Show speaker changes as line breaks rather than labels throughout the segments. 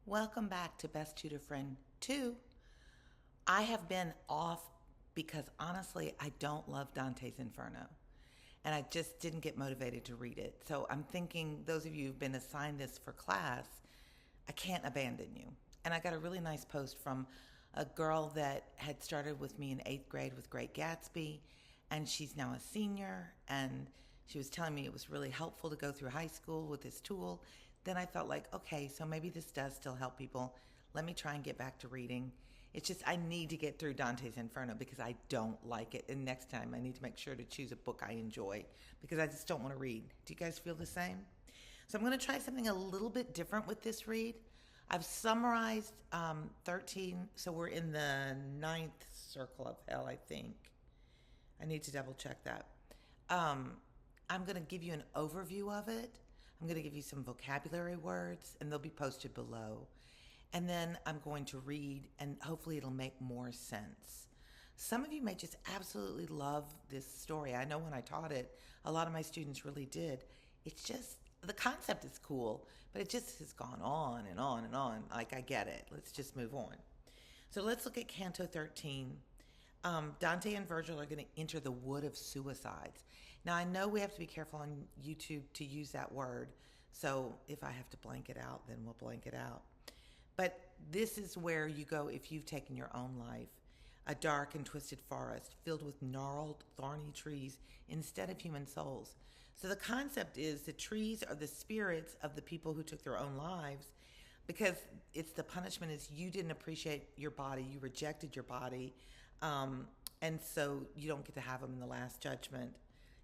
Welcome back to Best Tutor Friend 2. I have been off because honestly, I don't love Dante's Inferno. And I just didn't get motivated to read it. So I'm thinking, those of you who've been assigned this for class, I can't abandon you. And I got a really nice post from a girl that had started with me in 8th grade with Great Gatsby, and she's now a senior, and she was telling me it was really helpful to go through high school with this tool. Then I felt like, okay, so maybe this does still help people. Let me try and get back to reading. It's just I need to get through Dante's Inferno because I don't like it. And next time I need to make sure to choose a book I enjoy because I just don't want to read. Do you guys feel the same? So I'm going to try something a little bit different with this read. I've summarized 13, so we're in the 9th circle of hell, I think. I need to double check that. I'm going to give you an overview of it. I'm going to give you some vocabulary words, and they'll be posted below. And then I'm going to read, and hopefully it'll make more sense. Some of you may just absolutely love this story. I know when I taught it, a lot of my students really did. It's just, the concept is cool, but it just has gone on and on and on. Like, I get it. Let's just move on. So let's look at Canto 13. Dante and Virgil are going to enter the wood of suicides. Now, I know we have to be careful on YouTube to use that word. So if I have to blank it out, then we'll blank it out. But this is where you go if you've taken your own life. A dark and twisted forest filled with gnarled, thorny trees instead of human souls. So the concept is the trees are the spirits of the people who took their own lives, because it's the punishment is you didn't appreciate your body, you rejected your body, and so you don't get to have them in the last judgment.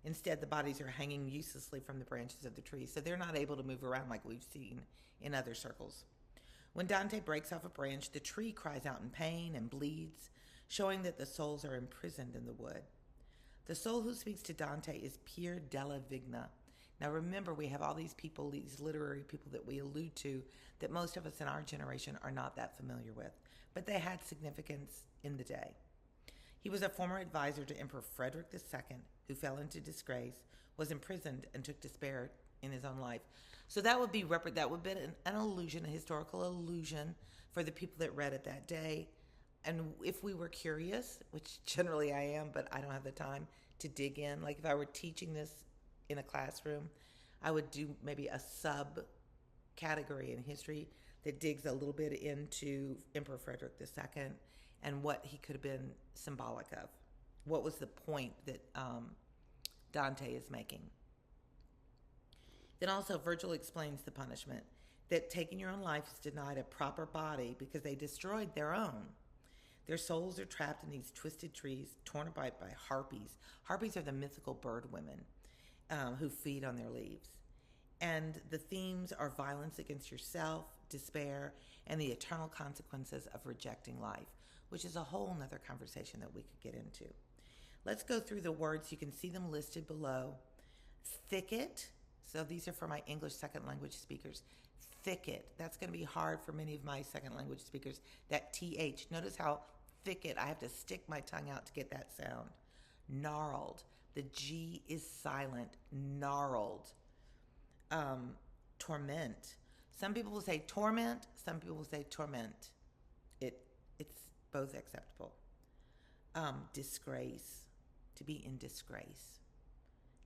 Instead, the bodies are hanging uselessly from the branches of the trees, so they're not able to move around like we've seen in other circles. When Dante breaks off a branch, the tree cries out in pain and bleeds, showing that the souls are imprisoned in the wood. The soul who speaks to Dante is Pier della Vigna. Now remember, we have all these people, these literary people that we allude to, that most of us in our generation are not that familiar with, but they had significance in the day. He was a former advisor to Emperor Frederick II, who fell into disgrace, was imprisoned, and took Dispair in his own life. So that would be an allusion, a historical allusion for the people that read it that day. And if we were curious, which generally I am, but I don't have the time to dig in, like if I were teaching this in a classroom, I would do maybe a sub-category in history that digs a little bit into Emperor Frederick II and what he could have been symbolic of. What was the point that Dante is making? Then also Virgil explains the punishment, that taking your own life is denied a proper body because they destroyed their own. Their souls are trapped in these twisted trees, torn apart by harpies. Harpies are the mythical bird women who feed on their leaves. And the themes are violence against yourself, despair, and the eternal consequences of rejecting life, which is a whole nother conversation that we could get into. Let's go through the words. You can see them listed below. Thicket. So these are for my English second language speakers. Thicket. That's going to be hard for many of my second language speakers. That TH. Notice how thicket, I have to stick my tongue out to get that sound. Gnarled. The G is silent. Gnarled. Torment. Some people will say torment. Some people will say torment. It's both acceptable. Disgrace. To be in disgrace.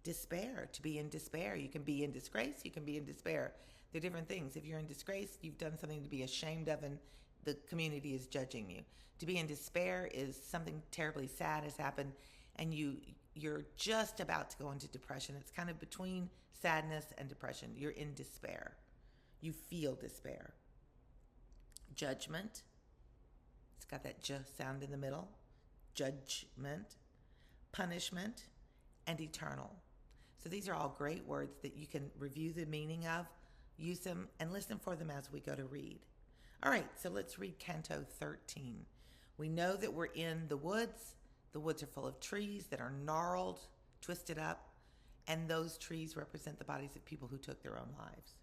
Despair, to be in despair. You can be in disgrace, you can be in despair. They're different things. If you're in disgrace, you've done something to be ashamed of and the community is judging you. To be in despair is something terribly sad has happened and you're just about to go into depression. It's kind of between sadness and depression. You're in despair. You feel despair. Judgment. It's got that j sound in the middle. Judgment. Punishment. And eternal. So these are all great words that you can review the meaning of, use them, and listen for them as we go to read. All right, so let's read Canto 13. We know that we're in the woods. The woods are full of trees that are gnarled, twisted up, and those trees represent the bodies of people who took their own lives.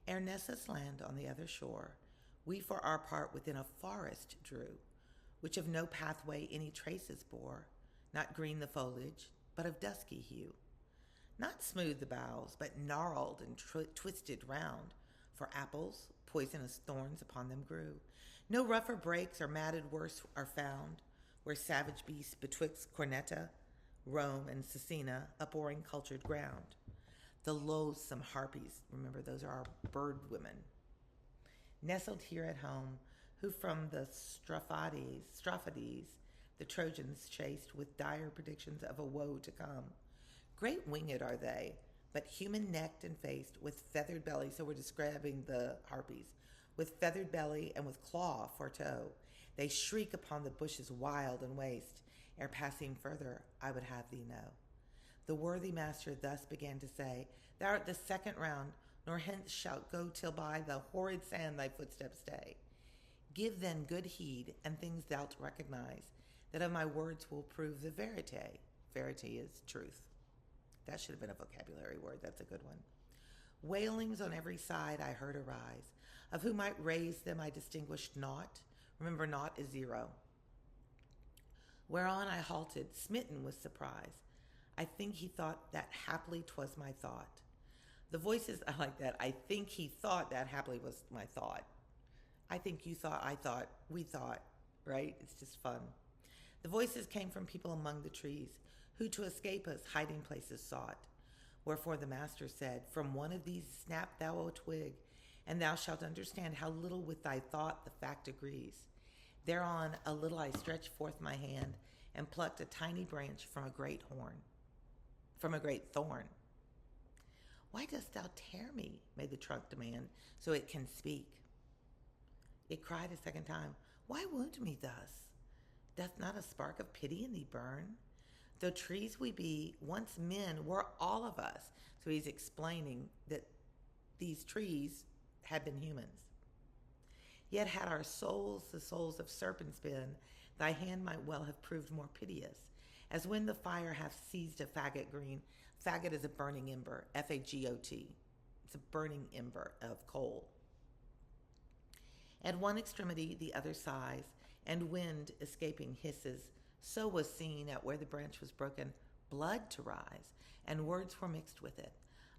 Ere Nessa's land on the other shore, we for our part within a forest drew, which of no pathway any traces bore, not green the foliage, but of dusky hue. Not smooth the boughs, but gnarled and twisted round, For apples, poisonous thorns upon them grew. No rougher breaks or matted worse are found, where savage beasts betwixt Cornetta, Rome, and Cecina upouring cultured ground. The loathsome Harpies, remember those are our bird women, nestled here at home, who from the Strophides, the Trojans chased with dire predictions of a woe to come. Great winged are they, but human-necked and faced, with feathered belly, so we're describing the Harpies, with feathered belly and with claw for toe. They shriek upon the bushes wild and waste. Ere passing further, I would have thee know. The worthy master thus began to say, Thou art the second round, nor hence shalt go till by the horrid sand thy footsteps stay. Give then good heed, and things thou'lt recognize, that of my words will prove the verite. Verity is truth. That should have been a vocabulary word. That's a good one. Wailings on every side I heard arise. Of who might raise them I distinguished naught. Remember, naught is zero. Whereon I halted, smitten with surprise. I think he thought that haply 'twas my thought. The voices, I like that. I think he thought that haply was my thought. I think you thought, I thought, we thought, right? It's just fun. The voices came from people among the trees, who to escape us hiding places sought. Wherefore the master said, From one of these snap thou a twig, and thou shalt understand how little with thy thought the fact agrees. Thereon a little I stretched forth my hand, and plucked a tiny branch from a great thorn. Why dost thou tear me? Made the trunk demand, so it can speak. It cried a second time, Why wound me thus? Doth not a spark of pity in thee burn? Though trees we be, once men were all of us. So he's explaining that these trees had been humans. Yet had our souls the souls of serpents been, thy hand might well have proved more piteous, as when the fire hath seized a faggot green. Faggot is a burning ember, F-A-G-O-T. It's a burning ember of coal. At one extremity the other sighs, and wind escaping hisses. So was seen, at where the branch was broken, blood to rise, and words were mixed with it.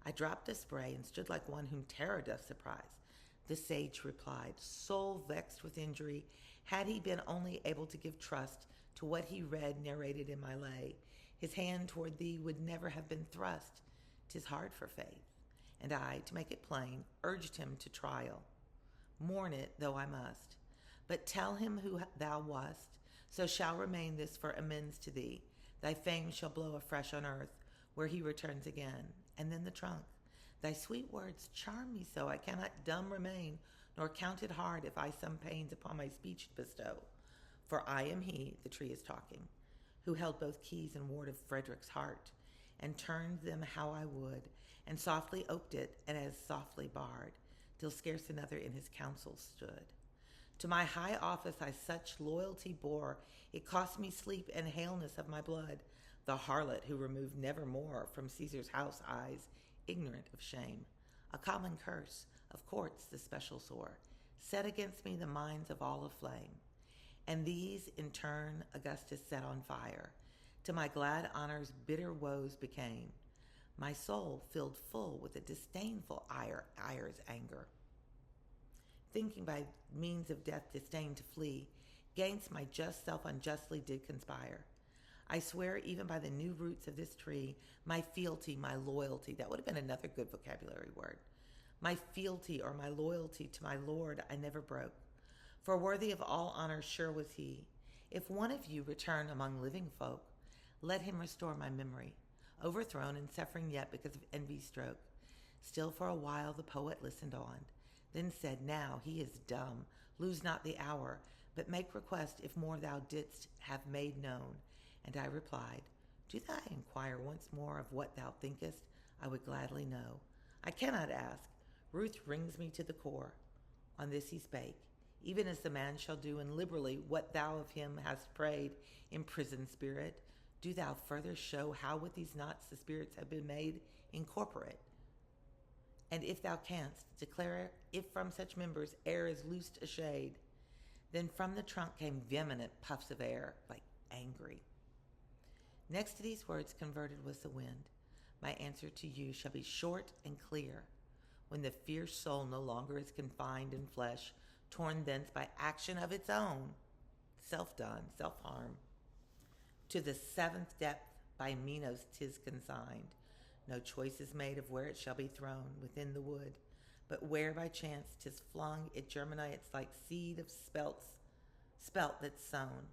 I dropped a spray, and stood like one whom terror doth surprise. The sage replied, soul vexed with injury, had he been only able to give trust to what he read narrated in my lay, his hand toward thee would never have been thrust. 'Tis hard for faith. And I, to make it plain, urged him to trial. Mourn it, though I must. But tell him who thou wast, so shall remain this for amends to thee. Thy fame shall blow afresh on earth, where he returns again. And then the trunk. Thy sweet words charm me so, I cannot dumb remain, nor count it hard if I some pains upon my speech bestow. For I am he, the tree is talking, who held both keys and ward of Frederick's heart, and turned them how I would, and softly oped it, and as softly barred, till scarce another in his counsel stood. To my high office I such loyalty bore, it cost me sleep and haleness of my blood, the harlot who removed nevermore from Caesar's house eyes, ignorant of shame. A common curse, of courts the special sore, set against me the minds of all aflame. And these in turn Augustus set on fire, to my glad honors bitter woes became. My soul filled full with a disdainful ire's anger. Thinking by means of death disdain to flee, gainst my just self unjustly did conspire. I swear even by the new roots of this tree, my fealty, my loyalty, that would have been another good vocabulary word. My fealty or my loyalty to my Lord I never broke, for worthy of all honor sure was he. If one of you return among living folk, let him restore my memory, overthrown and suffering yet because of envy's stroke. Still for a while the poet listened on, then said, Now he is dumb, lose not the hour, but make request if more thou didst have made known. And I replied, Do thou inquire once more of what thou thinkest, I would gladly know. I cannot ask. Ruth wrings me to the core. On this he spake, even as the man shall do, and liberally what thou of him hast prayed, imprisoned spirit, do thou further show how with these knots the spirits have been made incorporate. And if thou canst, declare if from such members air is loosed a shade. Then from the trunk came vehement puffs of air, like angry. Next to these words converted was the wind. My answer to you shall be short and clear. when the fierce soul no longer is confined in flesh, torn thence by action of its own, self-done, self-harm. To the seventh depth by Minos 'tis consigned. No choice is made of where it shall be thrown within the wood, but where by chance 'tis flung, it germinates like seed of spelt that's sown.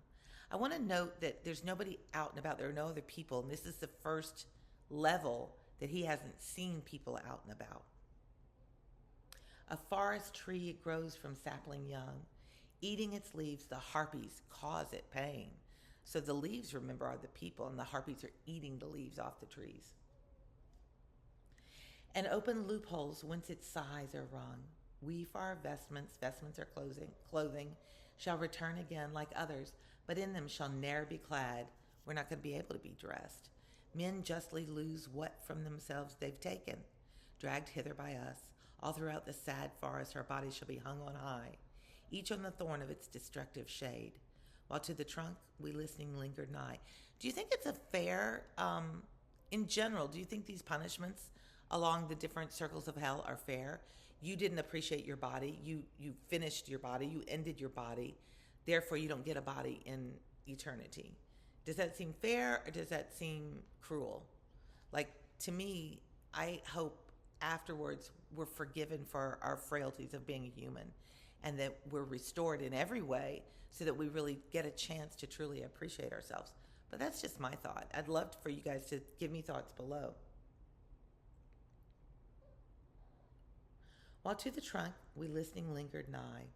I want to note that there's nobody out and about. There are no other people, and this is the first level that he hasn't seen people out and about. A forest tree grows from sapling young. Eating its leaves, the harpies cause it pain. So the leaves, remember, are the people, and the harpies are eating the leaves off the trees. And open loopholes whence its sighs are wrung. We for our vestments are clothing, shall return again like others, but in them shall ne'er be clad. We're not going to be able to be dressed. Men justly lose what from themselves they've taken, dragged hither by us. All throughout the sad forest our bodies shall be hung on high, each on the thorn of its destructive shade, while to the trunk we listening lingered nigh. Do you think it's a fair, in general, do you think these punishments along the different circles of hell are fair? You didn't appreciate your body. You finished your body. You ended your body. Therefore, you don't get a body in eternity. Does that seem fair, or does that seem cruel? Like, to me, I hope afterwards we're forgiven for our frailties of being a human, and that we're restored in every way so that we really get a chance to truly appreciate ourselves. But that's just my thought. I'd love for you guys to give me thoughts below. While to the trunk we listening lingered nigh,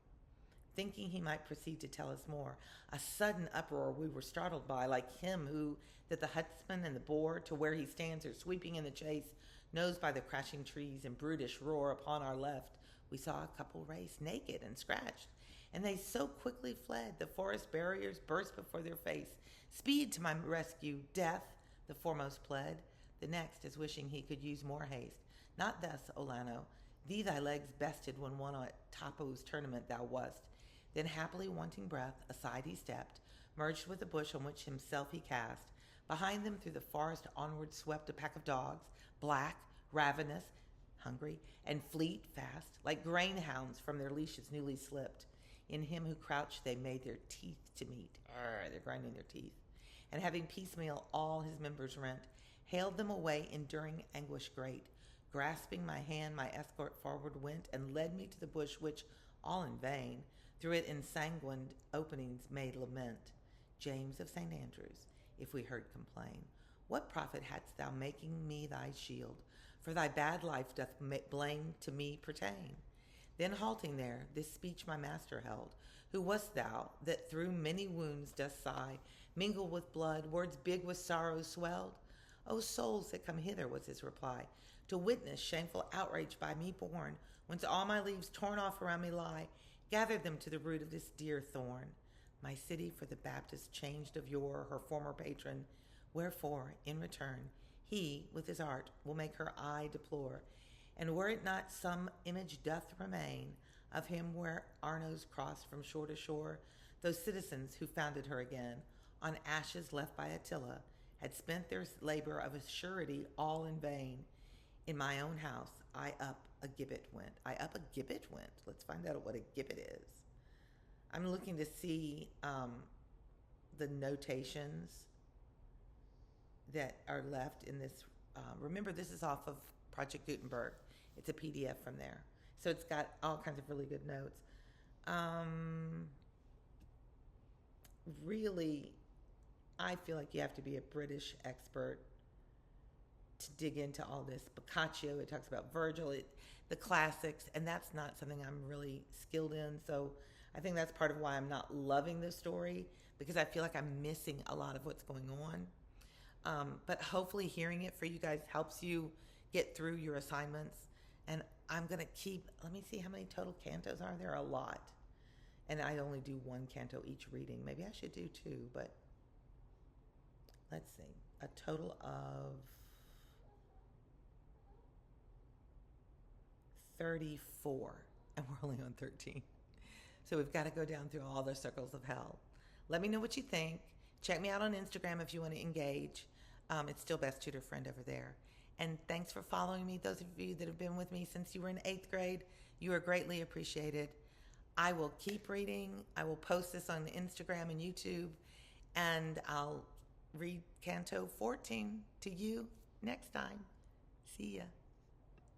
thinking he might proceed to tell us more, a sudden uproar we were startled by, like him who, that the huntsman and the boar, to where he stands are sweeping in the chase, knows by the crashing trees and brutish roar upon our left. We saw a couple race, naked and scratched, and they so quickly fled, the forest barriers burst before their face. Speed to my rescue, death, the foremost pled. The next, as wishing he could use more haste. Not thus, Olano, thee thy legs bested when won at Tapo's tournament thou wast. Then happily wanting breath, aside he stepped, merged with the bush on which himself he cast. Behind them through the forest onward swept a pack of dogs, black, ravenous, hungry, and fleet fast, like grain-hounds from their leashes newly slipped. In him who crouched they made their teeth to meet. They're grinding their teeth. And having piecemeal all his members rent, haled them away, enduring anguish great. Grasping my hand, my escort forward went, and led me to the bush which, all in vain, through it ensanguined openings made lament. James of St. Andrews, if we heard complain, what profit hadst thou making me thy shield? For thy bad life doth blame to me pertain. Then halting there, this speech my master held. Who wast thou, that through many wounds dost sigh, mingled with blood, words big with sorrow swelled? O souls that come hither, was his reply, to witness shameful outrage by me born, whence all my leaves torn off around me lie, gather them to the root of this dear thorn. My city for the Baptist changed of yore her former patron, wherefore, in return, he, with his art, will make her eye deplore. And were it not some image doth remain of him where Arno's crossed from shore to shore, those citizens who founded her again, on ashes left by Attila, had spent their labor of a surety all in vain. In my own house, I up a gibbet went. Let's find out what a gibbet is. I'm looking to see the notations that are left in this. Remember, this is off of Project Gutenberg. It's a PDF from there. So it's got all kinds of really good notes. Really, I feel like you have to be a British expert to dig into all this. Boccaccio, it talks about Virgil, the classics, and that's not something I'm really skilled in. So I think that's part of why I'm not loving the story, because I feel like I'm missing a lot of what's going on. But hopefully hearing it for you guys helps you get through your assignments. And I'm going to keep, let me see how many total cantos are there. A lot. And I only do one canto each reading. Maybe I should do two, but let's see. A total of 34, and we're only on 13. So we've got to go down through all the circles of hell. Let me know what you think. Check me out on Instagram if you want to engage. It's still Best Tutor Friend over there. And thanks for following me. Those of you that have been with me since you were in 8th grade, you are greatly appreciated. I will keep reading. I will post this on Instagram and YouTube, and I'll read Canto 14 to you next time. See ya.